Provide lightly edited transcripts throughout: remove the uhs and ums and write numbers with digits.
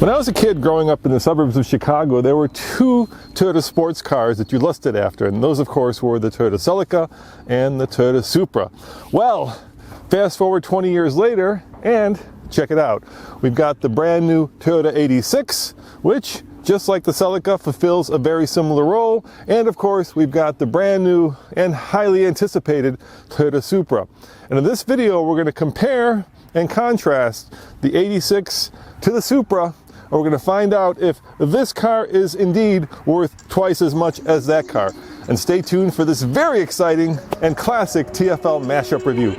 When I was a kid growing up in the suburbs of Chicago, there were two Toyota sports cars that you lusted after, and those of course were the Toyota Celica and the Toyota Supra. Well, fast forward 20 years later, and check it out. We've got the brand new Toyota 86, which, just like the Celica, fulfills a very similar role, and of course we've got the brand new and highly anticipated Toyota Supra. And in this video we're going to compare and contrast the 86 to the Supra. We're going to find out if this car is indeed worth twice as much as that car. And stay tuned for this very exciting and classic TFL mashup review.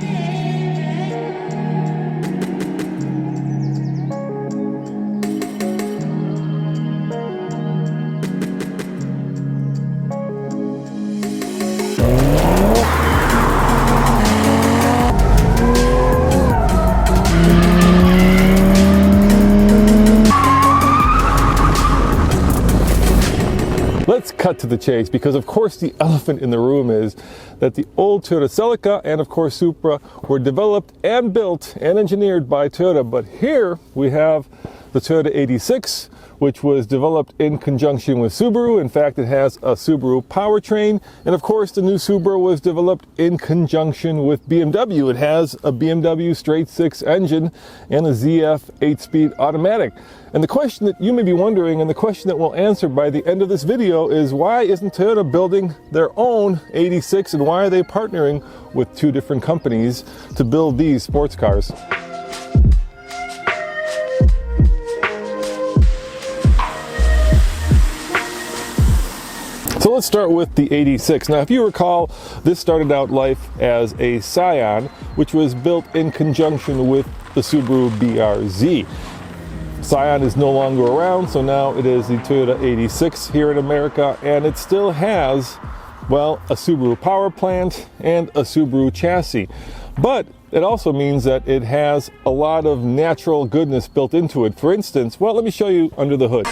Let's cut to the chase, because of course the elephant in the room is that the old Toyota Celica and of course Supra were developed and built and engineered by Toyota. But here we have the Toyota 86, which was developed in conjunction with Subaru. In fact, it has a Subaru powertrain. And of course, the new Supra was developed in conjunction with BMW. It has a BMW straight six engine and a ZF 8-speed automatic. And the question that you may be wondering, and the question that we'll answer by the end of this video, is why isn't Toyota building their own 86, and why are they partnering with two different companies to build these sports cars? So let's start with the 86. Now, if you recall, this started out life as a Scion, which was built in conjunction with the Subaru BRZ. Scion is no longer around, so now it is the Toyota 86 here in America, and it still has, well, a Subaru power plant and a Subaru chassis. But it also means that it has a lot of natural goodness built into it. For instance, well, let me show you under the hood.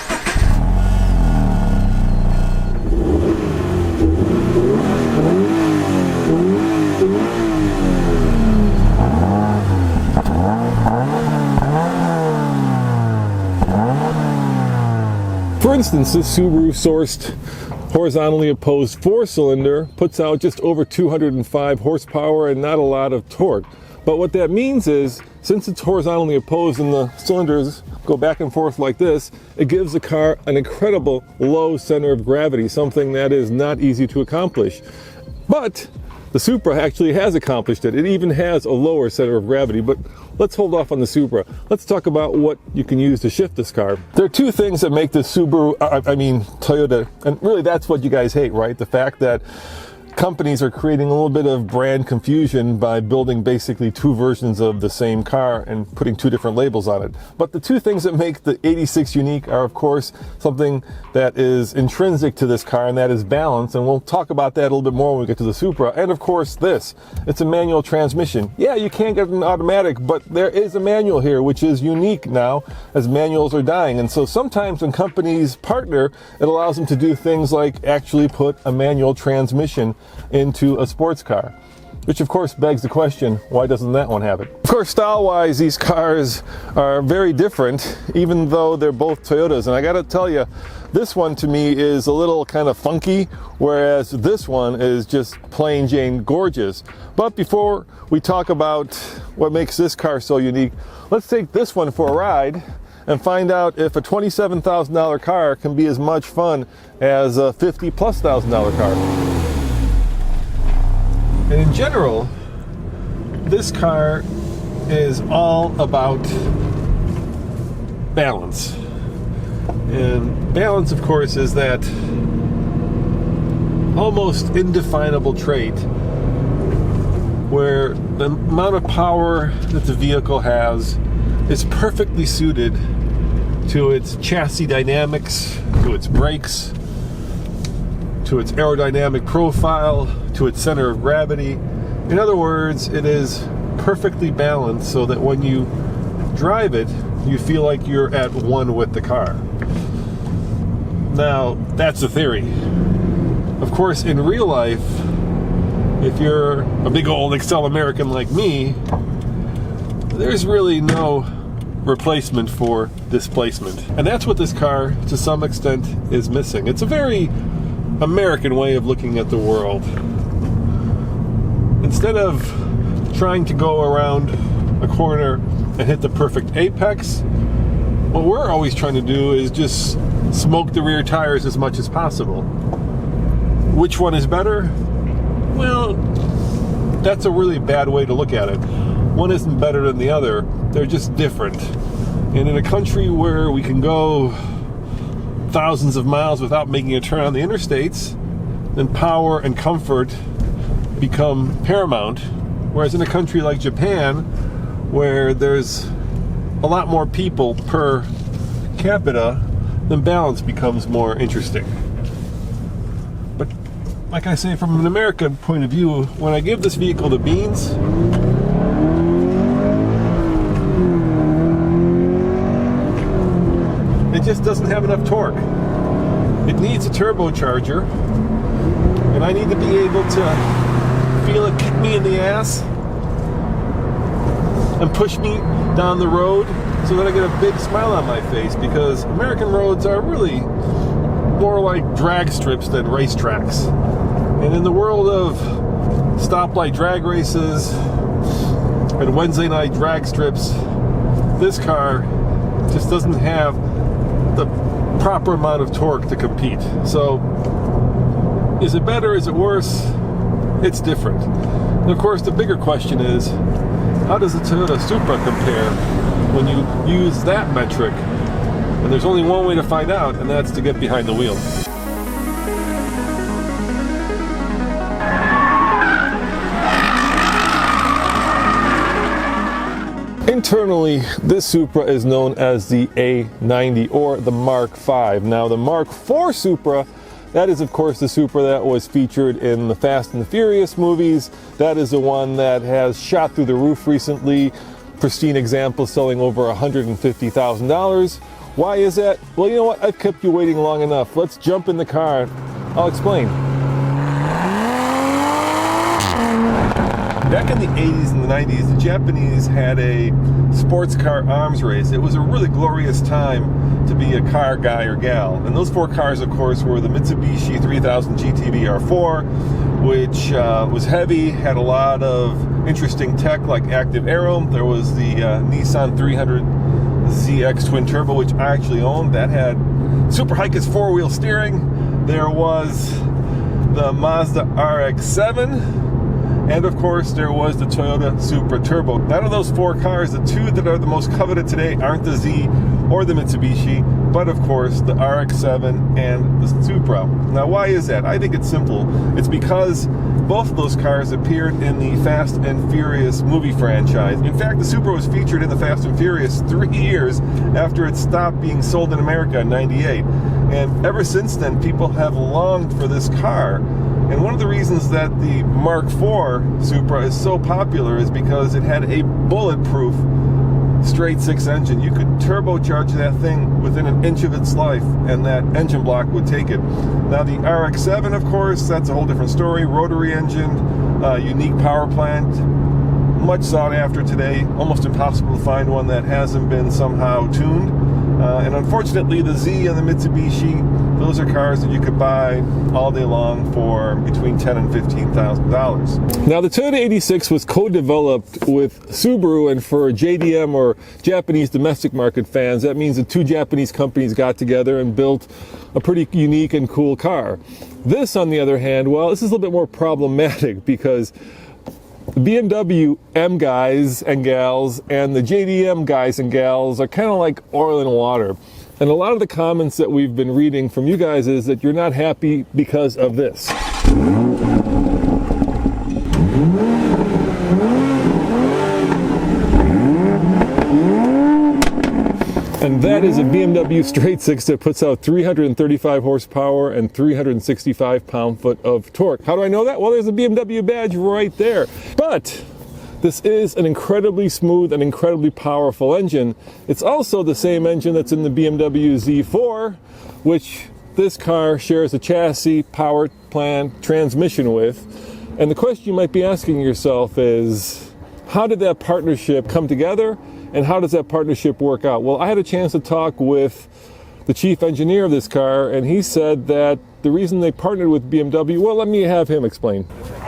For instance, this Subaru-sourced horizontally opposed four-cylinder puts out just over 205 horsepower and not a lot of torque. But what that means is, since it's horizontally opposed and the cylinders go back and forth like this, it gives the car an incredible low center of gravity, something that is not easy to accomplish. But the Supra actually has accomplished it. It even has a lower center of gravity, but let's hold off on the Supra. Let's talk about what you can use to shift this car. There are two things that make the Toyota, and really that's what you guys hate, right? The fact that companies are creating a little bit of brand confusion by building basically two versions of the same car and putting two different labels on it. But the two things that make the 86 unique are, of course, something that is intrinsic to this car, and that is balance. And we'll talk about that a little bit more when we get to the Supra. And of course, this. It's a manual transmission. Yeah, you can't get an automatic, but there is a manual here, which is unique now, as manuals are dying. And so sometimes when companies partner, it allows them to do things like actually put a manual transmission into a sports car, which of course begs the question, why doesn't that one have it? Of course, style-wise, these cars are very different, even though they're both Toyotas. And I gotta tell you, this one to me is a little kind of funky, whereas this one is just plain Jane gorgeous. But before we talk about what makes this car so unique, let's take this one for a ride and find out if a $27,000 car can be as much fun as a $50,000+ car. And in general, this car is all about balance. And balance, of course, is that almost indefinable trait where the amount of power that the vehicle has is perfectly suited to its chassis dynamics, to its brakes, to its aerodynamic profile, to its center of gravity. In other words, it is perfectly balanced so that when you drive it, you feel like you're at one with the car. Now, that's the theory. Of course, in real life, if you're a big old Excel American like me, there's really no replacement for displacement. And that's what this car, to some extent, is missing. It's a very American way of looking at the world. Instead of trying to go around a corner and hit the perfect apex, what we're always trying to do is just smoke the rear tires as much as possible. Which one is better? Well, that's a really bad way to look at it. One isn't better than the other. They're just different. And in a country where we can go thousands of miles without making a turn on the interstates, then power and comfort become paramount. Whereas in a country like Japan, where there's a lot more people per capita, then balance becomes more interesting. But like I say, from an American point of view, when I give this vehicle the beans, it just doesn't have enough torque. It needs a turbocharger, and I need to be able to feel it kick me in the ass and push me down the road so that I get a big smile on my face, because American roads are really more like drag strips than racetracks. And in the world of stoplight drag races and Wednesday night drag strips, this car just doesn't have the proper amount of torque to compete. So is it better? Is it worse? It's different. And of course, the bigger question is, how does the Toyota Supra compare when you use that metric? And there's only one way to find out, and that's to get behind the wheel. Internally, this Supra is known as the A90 or the Mark V. Now, the Mark IV Supra, that is of course the Supra that was featured in the Fast and the Furious movies. That is the one that has shot through the roof recently. Pristine example, selling over $150,000. Why is that? Well, you know what? I've kept you waiting long enough. Let's jump in the car. I'll explain. Back in the 80s and the 90s, the Japanese had a sports car arms race. It was a really glorious time to be a car guy or gal. And those four cars, of course, were the Mitsubishi 3000 GTB R4, which was heavy, had a lot of interesting tech like active aero. There was the Nissan 300ZX twin turbo, which I actually owned. That had super high-kiss four-wheel steering. There was the Mazda RX-7. And of course, there was the Toyota Supra Turbo. Out of those four cars, the two that are the most coveted today aren't the Z or the Mitsubishi, but of course the RX-7 and the Supra. Now, why is that? I think it's simple. It's because both of those cars appeared in the Fast and Furious movie franchise. In fact, the Supra was featured in the Fast and Furious 3 years after it stopped being sold in America in '98. And ever since then, people have longed for this car. And one of the reasons that the Mark IV Supra is so popular is because it had a bulletproof straight-six engine. You could turbocharge that thing within an inch of its life, and that engine block would take it. Now the RX-7, of course, that's a whole different story. Rotary engine, unique power plant, much sought after today. Almost impossible to find one that hasn't been somehow tuned. And unfortunately, the Z and the Mitsubishi, those are cars that you could buy all day long for between $10,000 and $15,000. Now, the Toyota 86 was co-developed with Subaru, and for JDM or Japanese domestic market fans, that means the two Japanese companies got together and built a pretty unique and cool car. This, on the other hand, well, this is a little bit more problematic because the BMW M guys and gals and the JDM guys and gals are kind of like oil and water. And a lot of the comments that we've been reading from you guys is that you're not happy because of this. And that is a BMW straight six that puts out 335 horsepower and 365 pound-foot of torque. How do I know that? Well, there's a BMW badge right there. But this is an incredibly smooth and incredibly powerful engine. It's also the same engine that's in the BMW Z4, which this car shares a chassis, power plant, transmission with. And the question you might be asking yourself is, how did that partnership come together? And how does that partnership work out? Well, I had a chance to talk with the chief engineer of this car, and he said that the reason they partnered with BMW, well, let me have him explain.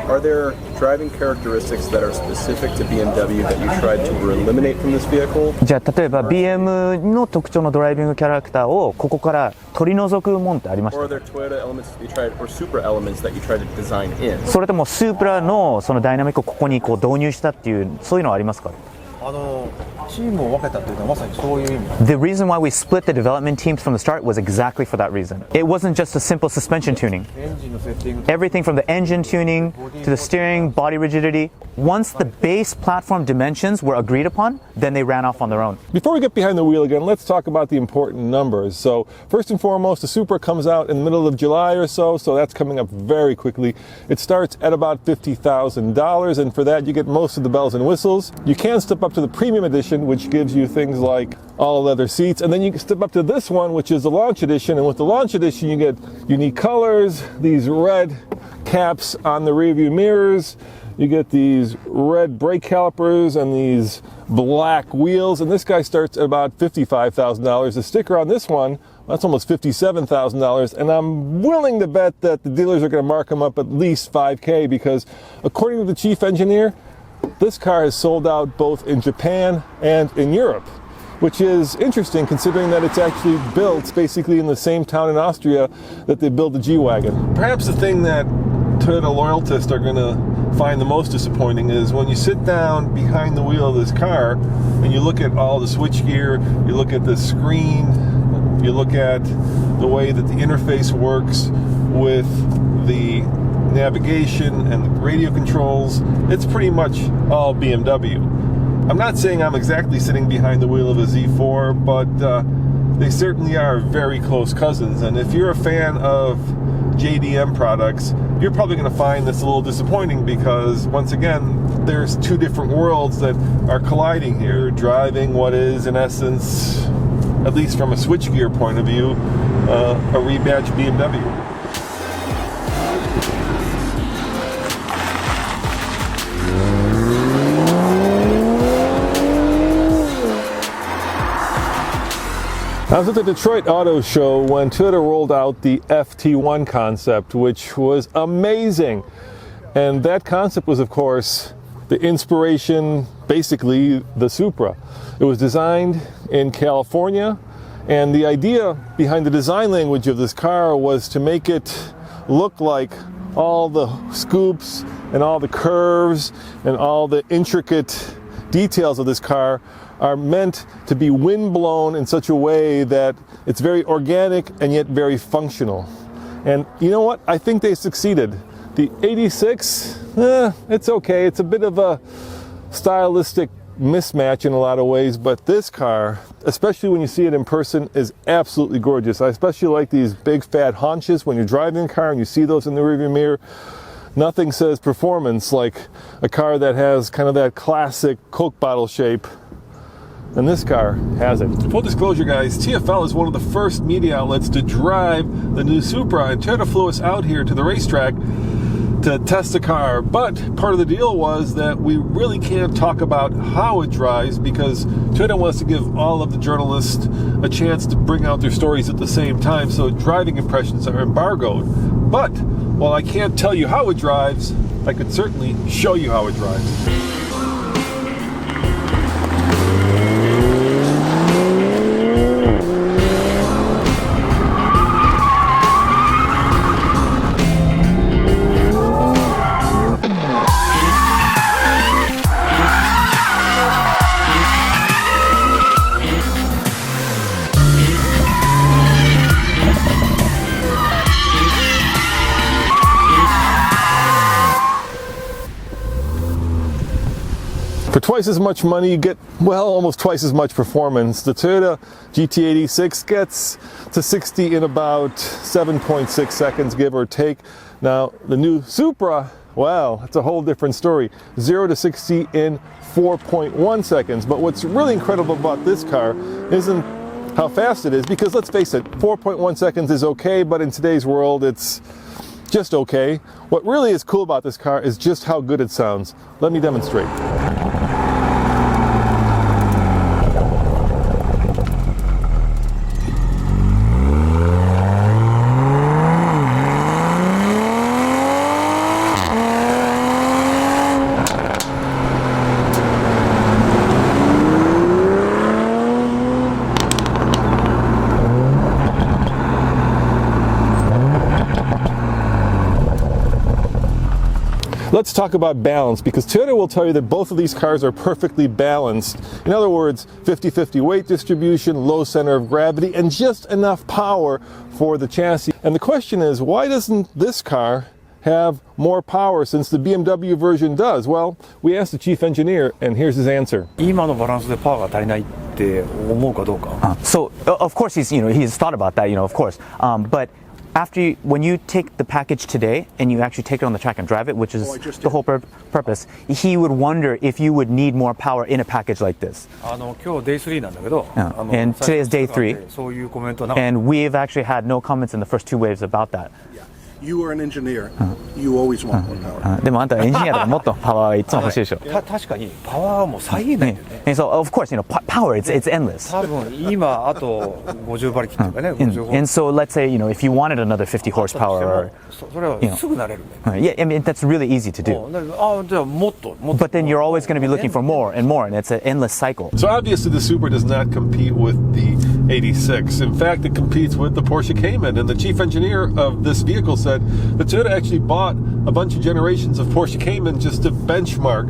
Are there driving characteristics that are specific to BMW that you tried to eliminate from this vehicle? じゃあ例えば BM の特徴のドライビングキャラクターをここから取り除くもんってありまし Or た are there Toyota elements that you tried, or Supra elements that you tried to design in? それともスープラのそのダイナミックをここにこう導入したっていうそういうのはありますかチームを分けたというのはまさにそういう意味。 The reason why we split the development teams from the start was exactly for that reason. It wasn't just a simple suspension tuning. エンジンのセッティング Everything from the engine tuning to the steering, body rigidity. Once the base platform dimensions were agreed upon, then they ran off on their own. Before we get behind the wheel again, let's talk about the important numbers. So first and foremost, the Supra comes out in the middle of July or so that's coming up very quickly. It starts at about $50,000, and for that you get most of the bells and whistles. You can step up to the premium edition, which gives you things like all leather seats, and then you can step up to this one, which is the launch edition, and with the launch edition you get unique colors, these red caps on the rearview mirrors, you get these red brake calipers and these black wheels, and this guy starts at about $55,000. The sticker on this one, that's almost $57,000, and I'm willing to bet that the dealers are going to mark them up at least $5,000 because according to the chief engineer, this car has sold out both in Japan and in Europe, which is interesting considering that it's actually built basically in the same town in Austria that they build the G-Wagon. Perhaps the thing that Toyota loyalists are going to find the most disappointing is when you sit down behind the wheel of this car and you look at all the switchgear, you look at the screen, you look at the way that the interface works with the navigation and the radio controls, it's pretty much all BMW. I'm not saying I'm exactly sitting behind the wheel of a Z4, but they certainly are very close cousins, and if you're a fan of JDM products, you're probably going to find this a little disappointing because once again there's two different worlds that are colliding here, driving what is in essence, at least from a switchgear point of view, a rebadged BMW. I was at the Detroit Auto Show when Toyota rolled out the FT1 concept, which was amazing. And that concept was, of course, the inspiration, basically, the Supra. It was designed in California, and the idea behind the design language of this car was to make it look like all the scoops and all the curves and all the intricate details of this car are meant to be windblown in such a way that it's very organic and yet very functional. And you know what? I think they succeeded. The 86, it's okay. It's a bit of a stylistic mismatch in a lot of ways, but this car, especially when you see it in person, is absolutely gorgeous. I especially like these big fat haunches when you're driving a car and you see those in the rearview mirror. Nothing says performance like a car that has kind of that classic Coke bottle shape. And this car has it. Full disclosure, guys, TFL is one of the first media outlets to drive the new Supra, and Toyota flew us out here to the racetrack to test the car. But part of the deal was that we really can't talk about how it drives because Toyota wants to give all of the journalists a chance to bring out their stories at the same time, so driving impressions are embargoed. But while I can't tell you how it drives, I could certainly show you how it drives. For twice as much money, you get, well, almost twice as much performance. The Toyota GT86 gets to 60 in about 7.6 seconds, give or take. Now, the new Supra, well, that's a whole different story. 0 to 60 in 4.1 seconds. But what's really incredible about this car isn't how fast it is, because let's face it, 4.1 seconds is okay, but in today's world, it's just okay. What really is cool about this car is just how good it sounds. Let me demonstrate. Let's talk about balance, because Toyota will tell you that both of these cars are perfectly balanced. In other words, 50-50 weight distribution, low center of gravity, and just enough power for the chassis. And the question is, why doesn't this car have more power since the BMW version does? Well, we asked the chief engineer, and here's his answer. 今のバランスでパワーが足りないって思うかどうか。 So of course he's thought about that, of course. But when you take the package today and you actually take it on the track and drive it, which is the whole purpose, he would wonder if you would need more power in a package like this. 今日 Day 3なんだけど、And today is day 3. そういうコメントはなかった。 And we've actually had no comments in the first 2 waves about that. You are an engineer. You always want more power. でもあんたエンジニアだからもっとパワーいつも欲しいでしょ。確かにパワーはもう再現ないんだよね。 And so of course, power, it's endless. 多分今あと50馬力っていうかね。 And so let's say, if you wanted another 50 horsepower, or それはすぐ慣れるね。 yeah, I mean that's really easy to do. じゃあもっと。 But then you're always going to be looking for more and more, and it's an endless cycle. So obviously the Supra does not compete with the 86. In fact, it competes with the Porsche Cayman. And the chief engineer of this vehicle said that Toyota actually bought a bunch of generations of Porsche Cayman just to benchmark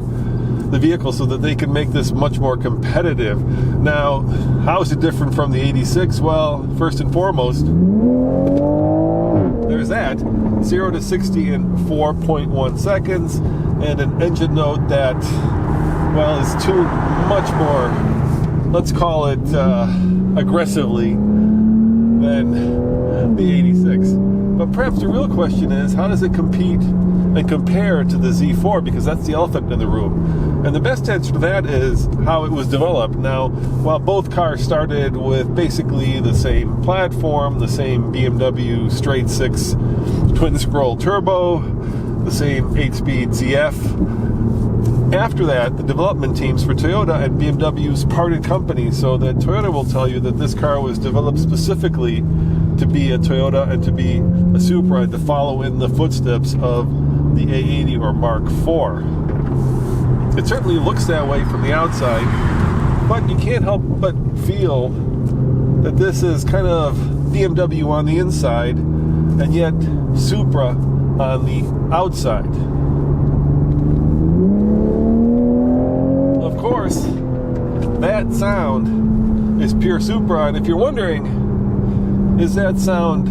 the vehicle so that they can make this much more competitive. Now, how is it different from the 86? Well, first and foremost, there's that. 0 to 60 in 4.1 seconds, and an engine note that, well, is too much more, let's call it aggressively, than the 86. But perhaps the real question is, how does it compete and compare to the Z4? Because that's the elephant in the room. And the best answer to that is how it was developed. Now, while both cars started with basically the same platform, the same BMW straight 6 twin scroll turbo, the same 8-speed ZF, after that, the development teams for Toyota and BMW's parted company, so that Toyota will tell you that this car was developed specifically to be a Toyota and to be a Supra and to follow in the footsteps of the A80 or Mark IV. It certainly looks that way from the outside, but you can't help but feel that this is kind of BMW on the inside and yet Supra on the outside. Of course, that sound is pure Supra, and if you're wondering, is that sound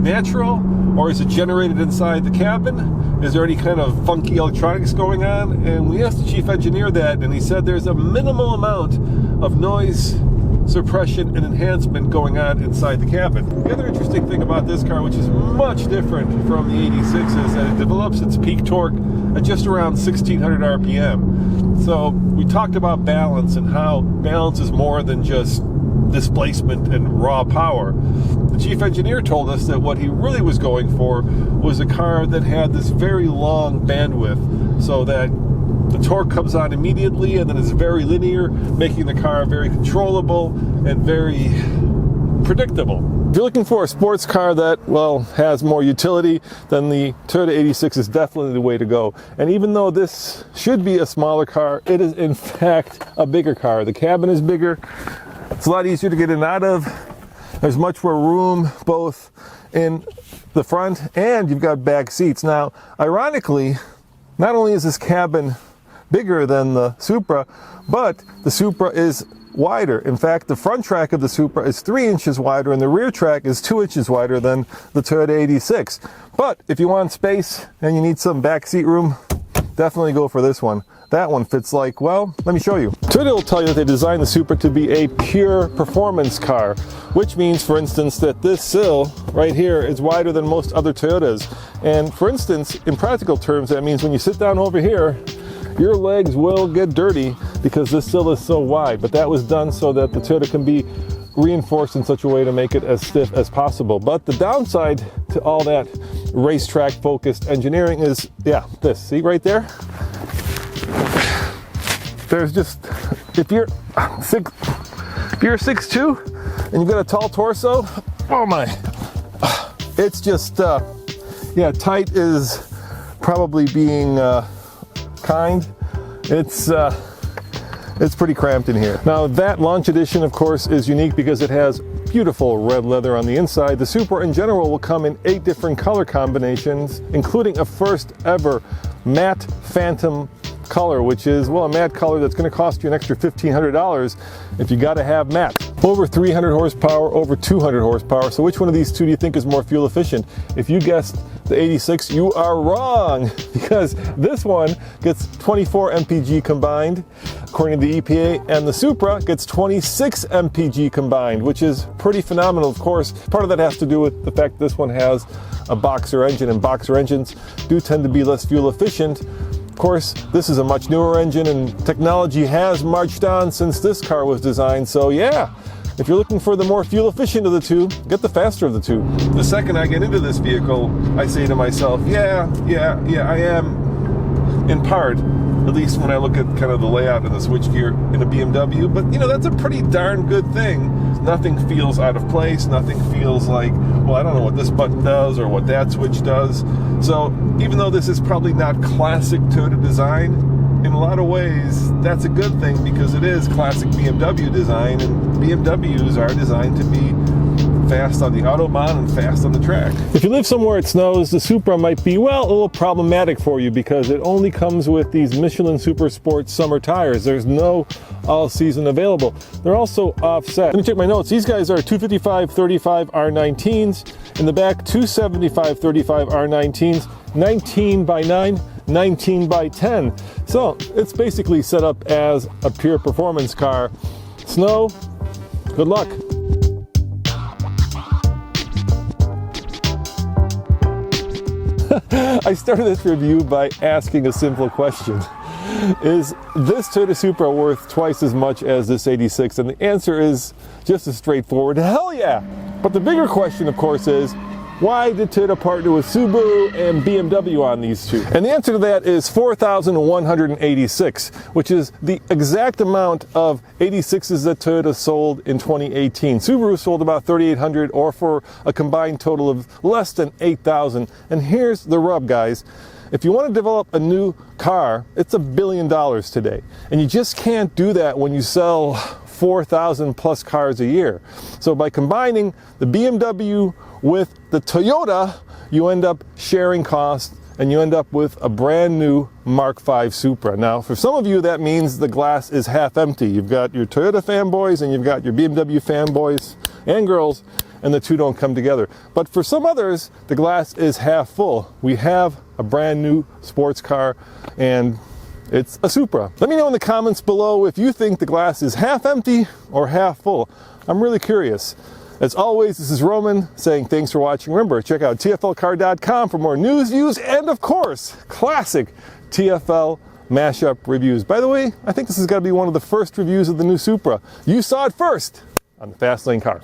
natural or is it generated inside the cabin? Is there any kind of funky electronics going on? And we asked the chief engineer that, and he said there's a minimal amount of noise suppression and enhancement going on inside the cabin. The other interesting thing about this car, which is much different from the 86, is that it develops its peak torque at just around 1600 RPM. So we talked about balance and how balance is more than just displacement and raw power. The chief engineer told us that what he really was going for was a car that had this very long bandwidth, so that the torque comes on immediately and then is very linear, making the car very controllable and very predictable. If you're looking for a sports car that, well, has more utility, then the Toyota 86 is definitely the way to go. And even though this should be a smaller car, it is in fact a bigger car. The cabin is bigger. It's a lot easier to get in and out of. There's much more room both in the front and you've got back seats. Now, ironically, not only is this cabin bigger than the Supra, but the Supra is wider. In fact, the front track of the Supra is 3 inches wider and the rear track is 2 inches wider than the Toyota 86. But if you want space and you need some back seat room, definitely go for this one. That one fits like, well, let me show you. Toyota will tell you that they designed the Supra to be a pure performance car, which means, for instance, that this sill right here is wider than most other Toyotas. And for instance, in practical terms, that means when you sit down over here, your legs will get dirty because this sill is so wide. But that was done so that the Toyota can be reinforced in such a way to make it as stiff as possible. But the downside to all that racetrack focused engineering is, yeah, this, see right there? There's just, if you're 6'2" and you've got a tall torso, oh my, it's just, yeah, tight is probably being kind. It's pretty cramped in here. Now that launch edition, of course, is unique because it has beautiful red leather on the inside. The Supra in general will come in 8 different color combinations, including a first ever matte Phantom color, which is, well, a matte color that's going to cost you an extra $1,500 if you got to have matte. Over 300 horsepower, over 200 horsepower. So which one of these two do you think is more fuel efficient? If you guessed the 86, you are wrong, because this one gets 24 mpg combined, according to the EPA, and the Supra gets 26 mpg combined, which is pretty phenomenal. Of course, part of that has to do with the fact this one has a boxer engine, and boxer engines do tend to be less fuel efficient. Of course, this is a much newer engine, and technology has marched on since this car was designed. So yeah, if you're looking for the more fuel efficient of the two, get the faster of the two. The second I get into this vehicle, I say to myself, yeah, I am in part, at least when I look at kind of the layout and the switchgear in a BMW, but you know, that's a pretty darn good thing. Nothing feels out of place, nothing feels like, well, I don't know what this button does or what that switch does. So even though this is probably not classic Toyota design, in a lot of ways, that's a good thing, because it is classic BMW design, and BMWs are designed to be fast on the Autobahn and fast on the track. If you live somewhere it snows, the Supra might be, well, a little problematic for you, because it only comes with these Michelin Super Sport summer tires. There's no all-season available. They're also offset. Let me check my notes. These guys are 255/35 R19s. In the back, 275/35 R19s, 19x9, 19x10. So it's basically set up as a pure performance car. Snow, good luck. I started this review by asking a simple question. Is this Toyota Supra worth twice as much as this 86? And the answer is just as straightforward, hell yeah! But the bigger question, of course, is why did Toyota partner with Subaru and BMW on these two? And the answer to that is 4,186, which is the exact amount of 86s that Toyota sold in 2018. Subaru sold about 3,800, or for a combined total of less than 8,000. And here's the rub, guys. If you want to develop a new car, it's $1 billion today. And you just can't do that when you sell 4,000 plus cars a year. So by combining the BMW with the Toyota, you end up sharing costs, and you end up with a brand new Mark V Supra. Now, for some of you, that means the glass is half empty. You've got your Toyota fanboys and you've got your BMW fanboys and girls, and the two don't come together. But for some others, the glass is half full. We have a brand new sports car, and it's a Supra. Let me know in the comments below if you think the glass is half empty or half full. I'm really curious. As always, this is Roman saying thanks for watching. Remember, check out TFLcar.com for more news, views, and of course, classic TFL mashup reviews. By the way, I think this has got to be one of the first reviews of the new Supra. You saw it first on the Fast Lane Car.